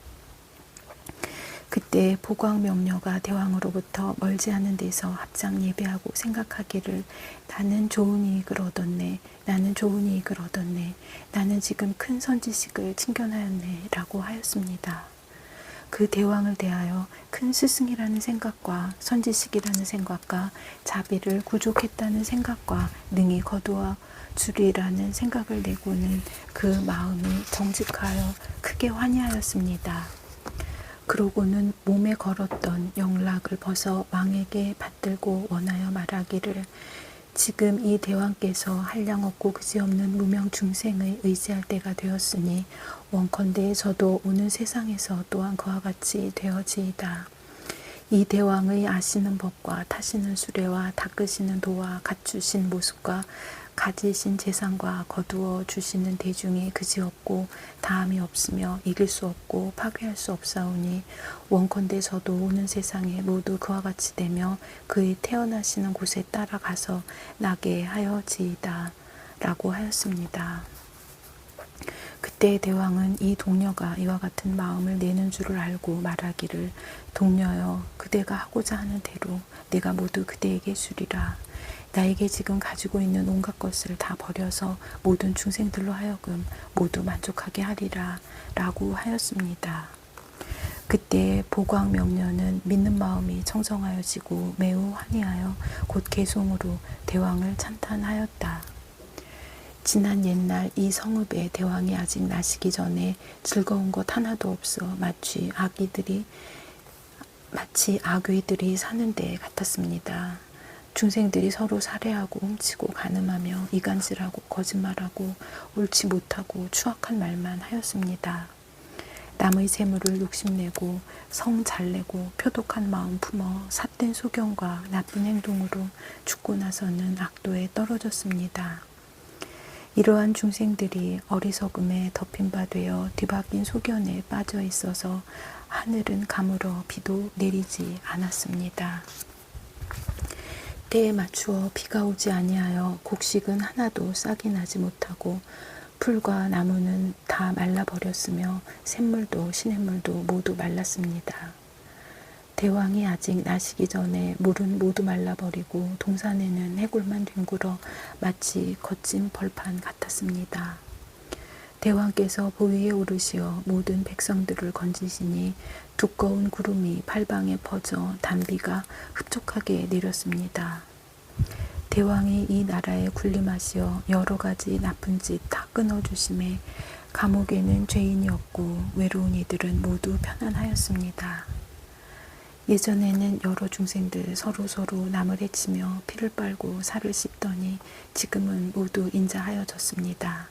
그때 보광명녀가 대왕으로부터 멀지 않은 데서 합장 예배하고 생각하기를 나는 좋은 이익을 얻었네. 나는 좋은 이익을 얻었네. 나는 지금 큰 선지식을 친견하였네. 라고 하였습니다. 그 대왕을 대하여 큰 스승이라는 생각과 선지식이라는 생각과 자비를 구족했다는 생각과 능히 거두어 주리라는 생각을 내고는 그 마음이 정직하여 크게 환희하였습니다. 그러고는 몸에 걸었던 영락을 벗어 왕에게 받들고 원하여 말하기를 지금 이 대왕께서 한량 없고 그지없는 무명 중생의 의지할 때가 되었으니 원컨대 저도 오는 세상에서 또한 그와 같이 되어지이다. 이 대왕의 아시는 법과 타시는 수레와 닦으시는 도와 갖추신 모습과 가지신 재산과 거두어 주시는 대중이 그지없고 다함이 없으며 이길 수 없고 파괴할 수 없사오니 원컨대 저도 오는 세상에 모두 그와 같이 되며 그의 태어나시는 곳에 따라가서 나게 하여지이다 라고 하였습니다. 그때 대왕은 이 동녀가 이와 같은 마음을 내는 줄을 알고 말하기를 동녀여 그대가 하고자 하는 대로 내가 모두 그대에게 주리라. 나에게 지금 가지고 있는 온갖 것을 다 버려서 모든 중생들로 하여금 모두 만족하게 하리라 라고 하였습니다. 그때 보광명녀는 믿는 마음이 청정하여지고 매우 환희하여 곧 개송으로 대왕을 찬탄하였다. 지난 옛날 이 성읍에 대왕이 아직 나시기 전에 즐거운 것 하나도 없어 마치 악귀들이 사는 데 같았습니다. 중생들이 서로 살해하고 훔치고 간음하며 이간질하고 거짓말하고 옳지 못하고 추악한 말만 하였습니다. 남의 재물을 욕심내고 성 잘내고 표독한 마음 품어 삿된 소견과 나쁜 행동으로 죽고 나서는 악도에 떨어졌습니다. 이러한 중생들이 어리석음에 덮인 바 되어 뒤바뀐 소견에 빠져 있어서 하늘은 가물어 비도 내리지 않았습니다. 때에 맞추어 비가 오지 아니하여 곡식은 하나도 싹이 나지 못하고 풀과 나무는 다 말라버렸으며 샘물도 시냇물도 모두 말랐습니다. 대왕이 아직 나시기 전에 물은 모두 말라버리고 동산에는 해골만 뒹굴어 마치 거친 벌판 같았습니다. 대왕께서 보위에 오르시어 모든 백성들을 건지시니 두꺼운 구름이 팔방에 퍼져 단비가 흡족하게 내렸습니다. 대왕이 이 나라에 군림하시어 여러 가지 나쁜 짓 다 끊어주심에 감옥에는 죄인이 없고 외로운 이들은 모두 편안하였습니다. 예전에는 여러 중생들 서로 남을 해치며 피를 빨고 살을 씹더니 지금은 모두 인자하여졌습니다.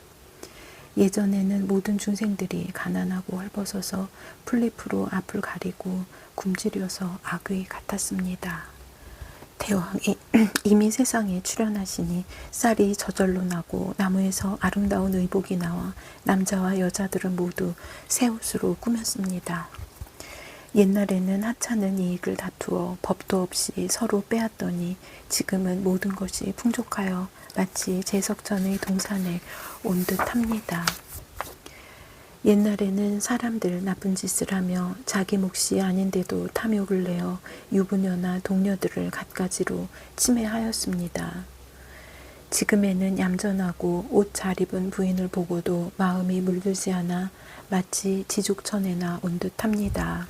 예전에는 모든 중생들이 가난하고 헐벗어서 풀잎으로 앞을 가리고 굶주려서 악의 같았습니다. 대왕이 이미 세상에 출현하시니 쌀이 저절로 나고 나무에서 아름다운 의복이 나와 남자와 여자들은 모두 새 옷으로 꾸몄습니다. 옛날에는 하찮은 이익을 다투어 법도 없이 서로 빼앗더니 지금은 모든 것이 풍족하여 마치 제석전의 동산에 온 듯합니다. 옛날에는 사람들 나쁜 짓을 하며 자기 몫이 아닌데도 탐욕을 내어 유부녀나 동료들을 갖가지로 침해하였습니다. 지금에는 얌전하고 옷 잘 입은 부인을 보고도 마음이 물들지 않아 마치 지족천에나 온 듯합니다.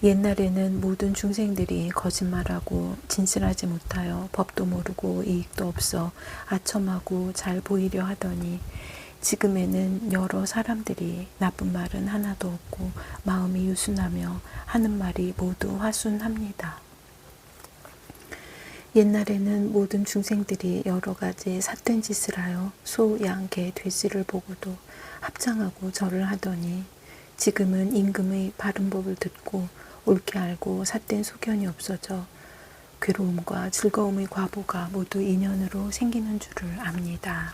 옛날에는 모든 중생들이 거짓말하고 진실하지 못하여 법도 모르고 이익도 없어 아첨하고 잘 보이려 하더니 지금에는 여러 사람들이 나쁜 말은 하나도 없고 마음이 유순하며 하는 말이 모두 화순합니다. 옛날에는 모든 중생들이 여러 가지 삿된 짓을 하여 소, 양, 개, 돼지를 보고도 합장하고 절을 하더니 지금은 임금의 바른 법을 듣고 옳게 알고 삿된 소견이 없어져 괴로움과 즐거움의 과보가 모두 인연으로 생기는 줄을 압니다.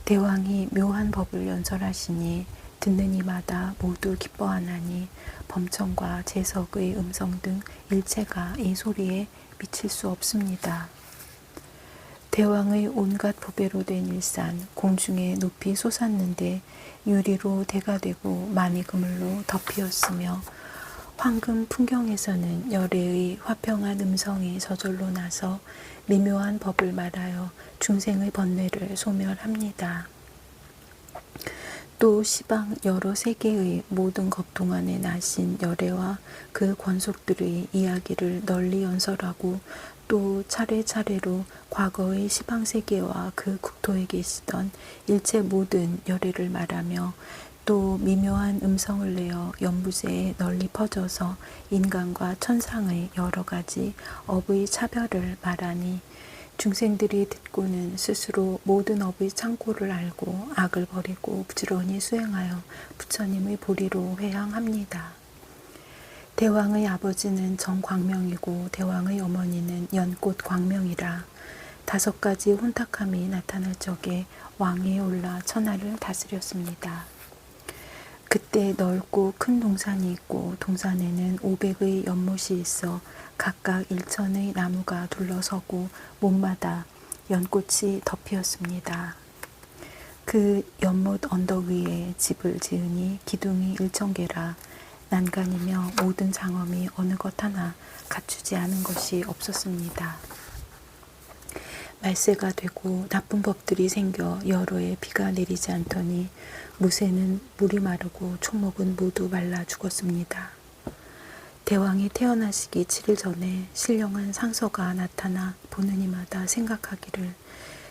대왕이 묘한 법을 연설하시니 듣는 이마다 모두 기뻐하나니 범청과 제석의 음성 등 일체가 이 소리에 미칠 수 없습니다. 대왕의 온갖 보배로 된 일산 공중에 높이 솟았는데 유리로 대가 되고 많이 그물로 덮이었으며 황금 풍경에서는 열애의 화평한 음성이 저절로 나서 미묘한 법을 말하여 중생의 번뇌를 소멸합니다. 또 시방 여러 세계의 모든 것 동안에 나신 열애와 그 권속들의 이야기를 널리 연설하고 또 차례차례로 과거의 시방세계와 그 국토에 계시던 일체 모든 열애를 말하며 또 미묘한 음성을 내어 연부제에 널리 퍼져서 인간과 천상의 여러 가지 업의 차별을 말하니 중생들이 듣고는 스스로 모든 업의 창고를 알고 악을 버리고 부지런히 수행하여 부처님의 보리로 회향합니다. 대왕의 아버지는 정광명이고 대왕의 어머니는 연꽃 광명이라 5가지 혼탁함이 나타날 적에 왕위에 올라 천하를 다스렸습니다. 그때 넓고 큰 동산이 있고 동산에는 500의 연못이 있어 각각 1천의 나무가 둘러서고 못마다 연꽃이 덮이었습니다. 그 연못 언덕 위에 집을 지으니 기둥이 1,000개라 난간이며 모든 장엄이 어느 것 하나 갖추지 않은 것이 없었습니다. 말세가 되고 나쁜 법들이 생겨 여러 해 비가 내리지 않더니 무새는 물이 마르고 초목은 모두 말라 죽었습니다. 대왕이 태어나시기 7일 전에 신령한 상서가 나타나 보는 이마다 생각하기를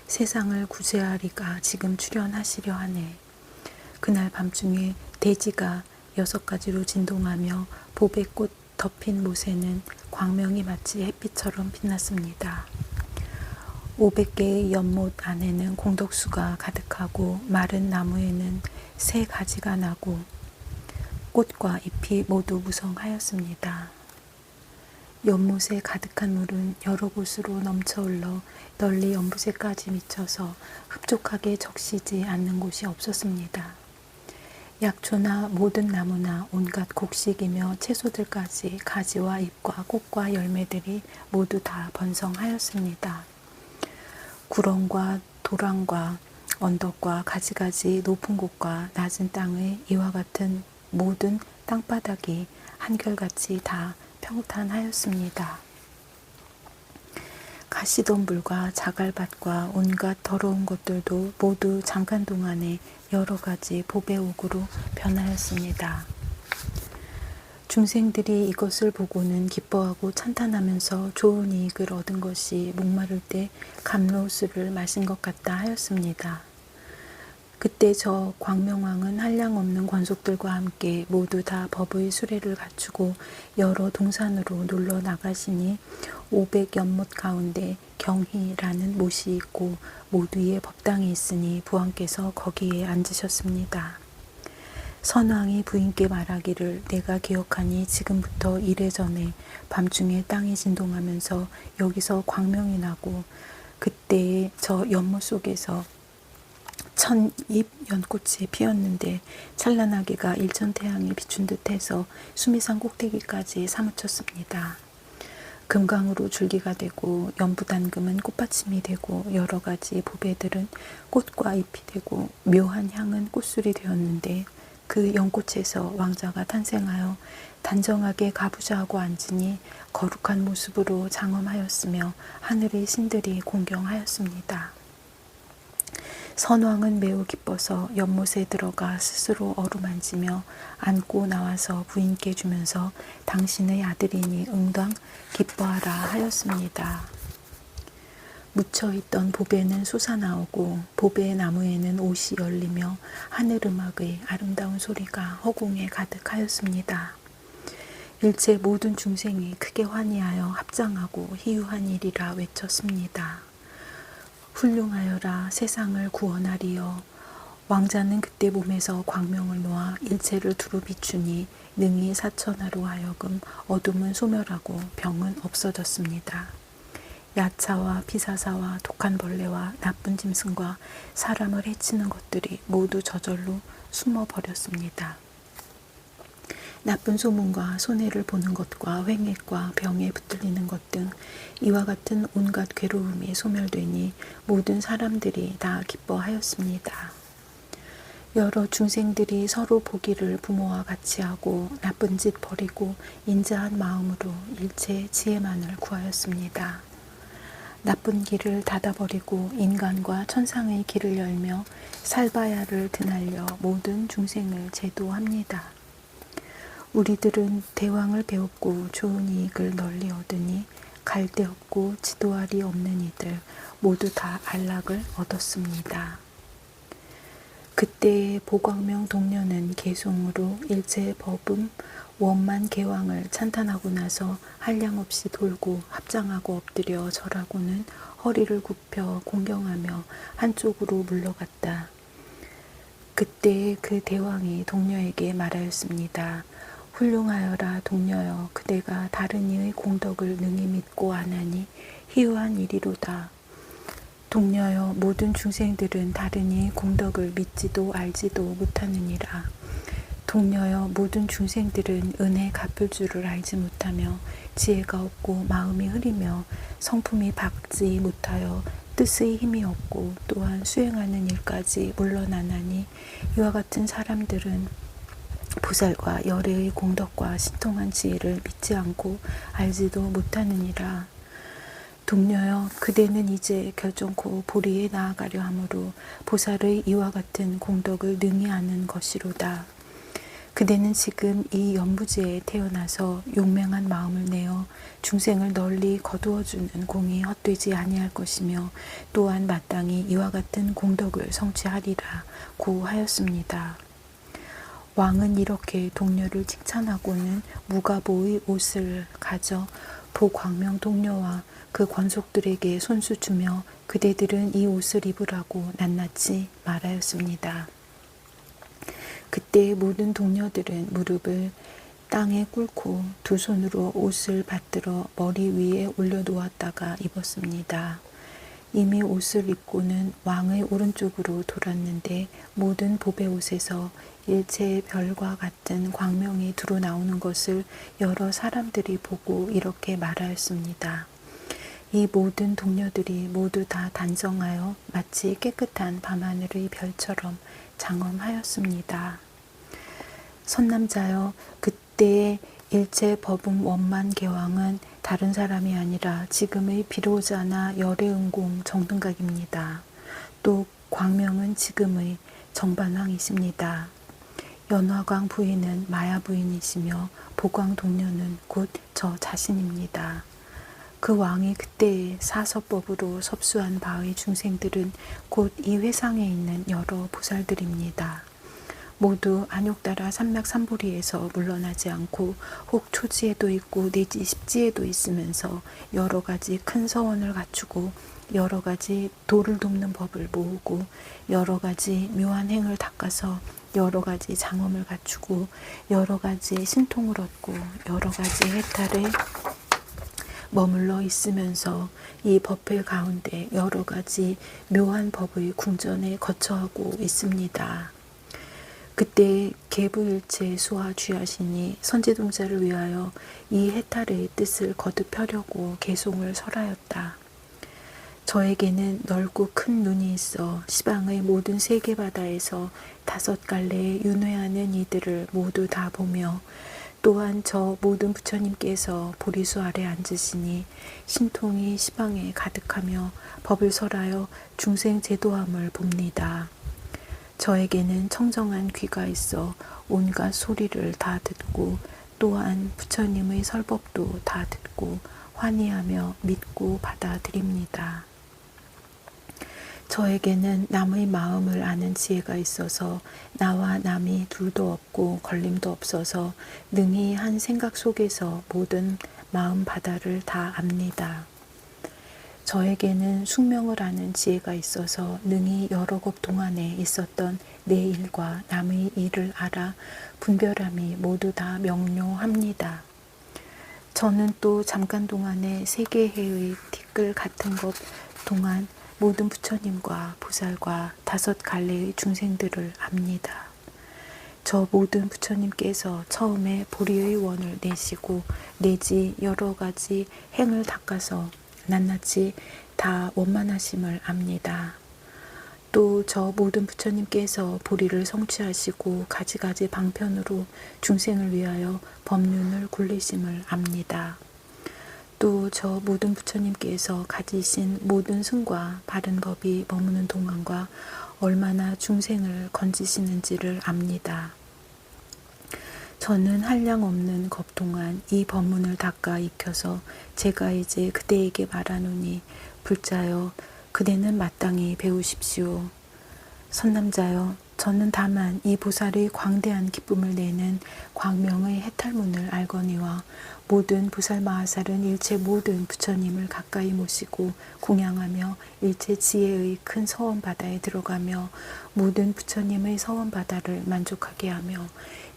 세상을 구제하리가 지금 출현하시려 하네. 그날 밤중에 대지가 6가지로 진동하며 보배꽃 덮인 못에는 광명이 마치 햇빛처럼 빛났습니다. 500개의 연못 안에는 공덕수가 가득하고 마른 나무에는 새 가지가 나고 꽃과 잎이 모두 무성하였습니다. 연못에 가득한 물은 여러 곳으로 넘쳐흘러 널리 연부새까지 미쳐서 흡족하게 적시지 않는 곳이 없었습니다. 약초나 모든 나무나 온갖 곡식이며 채소들까지 가지와 잎과 꽃과 열매들이 모두 다 번성하였습니다. 구렁과 도랑과 언덕과 가지가지 높은 곳과 낮은 땅의 이와 같은 모든 땅바닥이 한결같이 다 평탄하였습니다. 가시덤불과 자갈밭과 온갖 더러운 것들도 모두 잠깐 동안에 여러 가지 보배옥으로 변하였습니다. 중생들이 이것을 보고는 기뻐하고 찬탄하면서 좋은 이익을 얻은 것이 목마를 때 감로수를 마신 것 같다 하였습니다. 그때 저 광명왕은 한량없는 권속들과 함께 모두 다 법의 수레를 갖추고 여러 동산으로 놀러 나가시니 500연못 가운데 경희라는 못이 있고 모두의 법당이 있으니 부왕께서 거기에 앉으셨습니다. 선왕이 부인께 말하기를 내가 기억하니 지금부터 이래전에 밤중에 땅이 진동하면서 여기서 광명이 나고 그때에 저 연못 속에서 1000잎 연꽃이 피었는데 찬란하기가 일천태양이 비춘 듯해서 수미산 꼭대기까지 사무쳤습니다. 금강으로 줄기가 되고 연부단금은 꽃받침이 되고 여러 가지 보배들은 꽃과 잎이 되고 묘한 향은 꽃술이 되었는데 그 연꽃에서 왕자가 탄생하여 단정하게 가부좌하고 앉으니 거룩한 모습으로 장엄하였으며 하늘의 신들이 공경하였습니다. 선왕은 매우 기뻐서 연못에 들어가 스스로 어루만지며 안고 나와서 부인께 주면서 당신의 아들이니 응당 기뻐하라 하였습니다. 묻혀있던 보배는 솟아나오고 보배의 나무에는 옷이 열리며 하늘음악의 아름다운 소리가 허공에 가득하였습니다. 일체 모든 중생이 크게 환희하여 합장하고 희유한 일이라 외쳤습니다. 훌륭하여라 세상을 구원하리여. 왕자는 그때 몸에서 광명을 놓아 일체를 두루 비추니 능히 사천하로 하여금 어둠은 소멸하고 병은 없어졌습니다. 야차와 비사사와 독한 벌레와 나쁜 짐승과 사람을 해치는 것들이 모두 저절로 숨어버렸습니다. 나쁜 소문과 손해를 보는 것과 횡액과 병에 붙들리는 것 등 이와 같은 온갖 괴로움이 소멸되니 모든 사람들이 다 기뻐하였습니다. 여러 중생들이 서로 보기를 부모와 같이 하고 나쁜 짓 버리고 인자한 마음으로 일체 지혜만을 구하였습니다. 나쁜 길을 닫아버리고 인간과 천상의 길을 열며 살바야를 드날려 모든 중생을 제도합니다. 우리들은 대왕을 배웠고 좋은 이익을 널리 얻으니 갈데 없고 지도알이 없는 이들 모두 다 안락을 얻었습니다. 그때의 보광명 동녀는 개송으로 일체 법음 원만 개왕을 찬탄하고 나서 한량없이 돌고 합장하고 엎드려 절하고는 허리를 굽혀 공경하며 한쪽으로 물러갔다. 그때 그 대왕이 동녀에게 말하였습니다. 훌륭하여라 동녀여, 그대가 다른 이의 공덕을 능히 믿고 안하니 희유한 일이로다. 동녀여, 모든 중생들은 다른 이의 공덕을 믿지도 알지도 못하느니라. 동녀여, 모든 중생들은 은혜 갚을 줄을 알지 못하며 지혜가 없고 마음이 흐리며 성품이 밝지 못하여 뜻의 힘이 없고 또한 수행하는 일까지 물러나나니 이와 같은 사람들은 보살과 열애의 공덕과 신통한 지혜를 믿지 않고 알지도 못하느니라. 동녀여, 그대는 이제 결정코 보리에 나아가려 하므로 보살의 이와 같은 공덕을 능히 아는 것이로다. 그대는 지금 이 연부지에 태어나서 용맹한 마음을 내어 중생을 널리 거두어주는 공이 헛되지 아니할 것이며 또한 마땅히 이와 같은 공덕을 성취하리라 고 하였습니다. 왕은 이렇게 동료를 칭찬하고는 무가보의 옷을 가져 보광명 동료와 그 권속들에게 손수 주며 그대들은 이 옷을 입으라고 낱낱이 말하였습니다. 그때 모든 동료들은 무릎을 땅에 꿇고 두 손으로 옷을 받들어 머리 위에 올려놓았다가 입었습니다. 이미 옷을 입고는 왕의 오른쪽으로 돌았는데 모든 보배 옷에서 일체의 별과 같은 광명이 드러나오는 것을 여러 사람들이 보고 이렇게 말하였습니다. 이 모든 동료들이 모두 다 단정하여 마치 깨끗한 밤하늘의 별처럼 장엄하였습니다. 선남자여, 그때의 일체 법음 원만 개왕은 다른 사람이 아니라 지금의 비로자나 열애응공 정등각입니다. 또 광명은 지금의 정반왕이십니다. 연화광 부인은 마야 부인이시며 보광 동녀는 곧 저 자신입니다. 그 왕이 그때에 사서법으로 섭수한 바의 중생들은 곧 이 회상에 있는 여러 보살들입니다. 모두 안욕따라 삼맥삼보리에서 물러나지 않고 혹 초지에도 있고 내지 십지에도 있으면서 여러 가지 큰 서원을 갖추고 여러 가지 도를 돕는 법을 모으고 여러 가지 묘한 행을 닦아서 여러 가지 장엄을 갖추고 여러 가지 신통을 얻고 여러 가지 해탈에 머물러 있으면서 이 법회 가운데 여러 가지 묘한 법의 궁전에 거처하고 있습니다. 그때 계부일체 수화 쥐하시니 선제동자를 위하여 이 해탈의 뜻을 거듭하려고 개송을 설하였다. 저에게는 넓고 큰 눈이 있어 시방의 모든 세계 바다에서 5갈래의 윤회하는 이들을 모두 다 보며 또한 저 모든 부처님께서 보리수 아래 앉으시니 신통이 시방에 가득하며 법을 설하여 중생 제도함을 봅니다. 저에게는 청정한 귀가 있어 온갖 소리를 다 듣고 또한 부처님의 설법도 다 듣고 환희하며 믿고 받아들입니다. 저에게는 남의 마음을 아는 지혜가 있어서 나와 남이 둘도 없고 걸림도 없어서 능히 한 생각 속에서 모든 마음 바다를 다 압니다. 저에게는 숙명을 아는 지혜가 있어서 능히 여러 것 동안에 있었던 내 일과 남의 일을 알아 분별함이 모두 다 명료합니다. 저는 또 잠깐 동안에 세계해의 티끌 같은 것 동안 모든 부처님과 보살과 5갈래의 중생들을 압니다. 저 모든 부처님께서 처음에 보리의 원을 내시고 내지 여러 가지 행을 닦아서 낱낱이 다 원만하심을 압니다. 또 저 모든 부처님께서 보리를 성취하시고 가지가지 방편으로 중생을 위하여 법륜을 굴리심을 압니다. 또 저 모든 부처님께서 가지신 모든 승과 바른 법이 머무는 동안과 얼마나 중생을 건지시는지를 압니다. 저는 한량 없는 것 동안 이 법문을 닦아 익혀서 제가 이제 그대에게 말하노니 불자여 그대는 마땅히 배우십시오. 선남자여 저는 다만 이 보살의 광대한 기쁨을 내는 광명의 해탈문을 알거니와 모든 보살 마하살은 일체 모든 부처님을 가까이 모시고 공양하며 일체 지혜의 큰 서원 바다에 들어가며 모든 부처님의 서원 바다를 만족하게 하며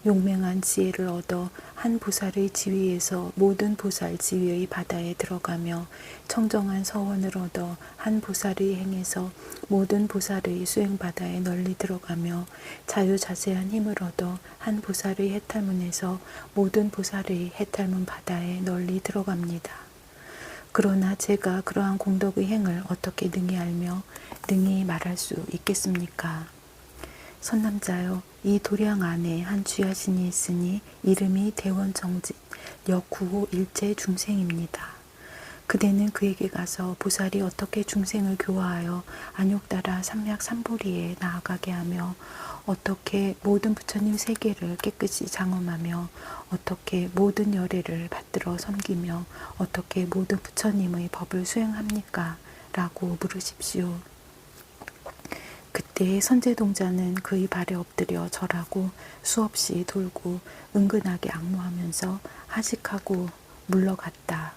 용맹한 지혜를 얻어 한 보살의 지위에서 모든 보살 지위의 바다에 들어가며 청정한 서원을 얻어 한 보살의 행에서 모든 보살의 수행 바다에 널리 들어가며 자유자재한 힘을 얻어 한 보살의 해탈문에서 모든 보살의 해탈문 바다에 널리 들어갑니다. 그러나 제가 그러한 공덕의 행을 어떻게 능히 알며 능히 말할 수 있겠습니까? 선남자여 이 도량 안에 한 쥐하신이 있으니 이름이 대원정진 역구호 일체 중생입니다. 그대는 그에게 가서 보살이 어떻게 중생을 교화하여 안욕따라 삼맥삼보리에 나아가게 하며 어떻게 모든 부처님 세계를 깨끗이 장엄하며 어떻게 모든 열애를 받들어 섬기며 어떻게 모든 부처님의 법을 수행합니까? 라고 물으십시오. 그때 선제동자는 그의 발에 엎드려 절하고 수없이 돌고 은근하게 악무하면서 하직하고 물러갔다.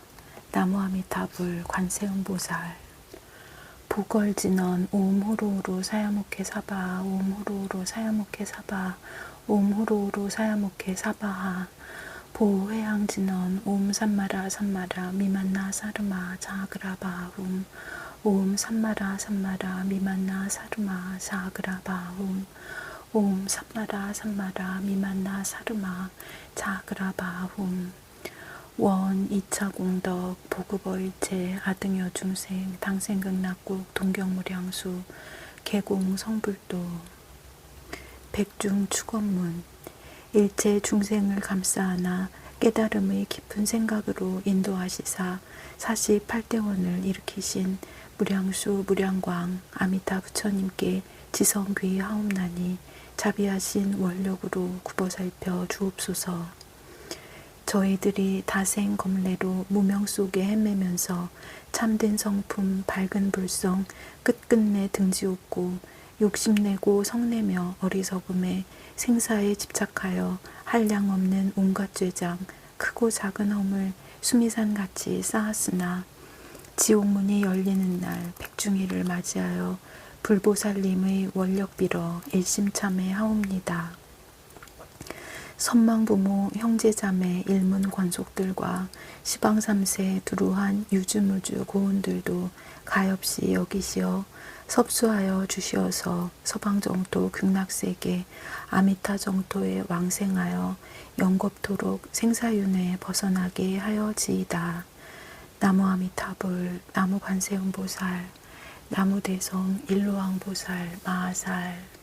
나무아미타불 관세음보살 보걸진언 옴 호로호로 사야모케 사바 옴 호로호로 사야모케 사바 옴 호로호로 사야모케 사바하 보회항진언 옴 삼마라 삼마라 미만나 사르마 자그라바움 옴 삼마라 삼마라 미만나 사르마 자그라바움 옴 삼마라 삼마라 미만나 사르마 자그라바움 원 2차 공덕 보급어일체 아등여 중생 당생극락국 동경무량수 개공 성불도 백중 축원문 일체 중생을 감싸하나 깨달음의 깊은 생각으로 인도하시사 48대원을 일으키신 무량수 무량광 아미타 부처님께 지성귀 하옵나니 자비하신 원력으로 굽어 살펴 주옵소서. 저희들이 다생 검래로 무명 속에 헤매면서 참된 성품 밝은 불성 끝끝내 등지없고 욕심내고 성내며 어리석음에 생사에 집착하여 한량 없는 온갖 죄장 크고 작은 허물 수미산같이 쌓았으나 지옥문이 열리는 날 백중이를 맞이하여 불보살님의 원력 빌어 일심참회 하옵니다. 선망부모 형제자매 일문 권속들과 시방삼세 두루한 유주무주 고운들도 가엾이 여기시어 섭수하여 주시어서 서방정토 극락세계 아미타정토에 왕생하여 영겁토록 생사윤회에 벗어나게 하여지이다. 나무 아미타불, 나무 관세음보살, 나무 대성 일로왕보살, 마하살.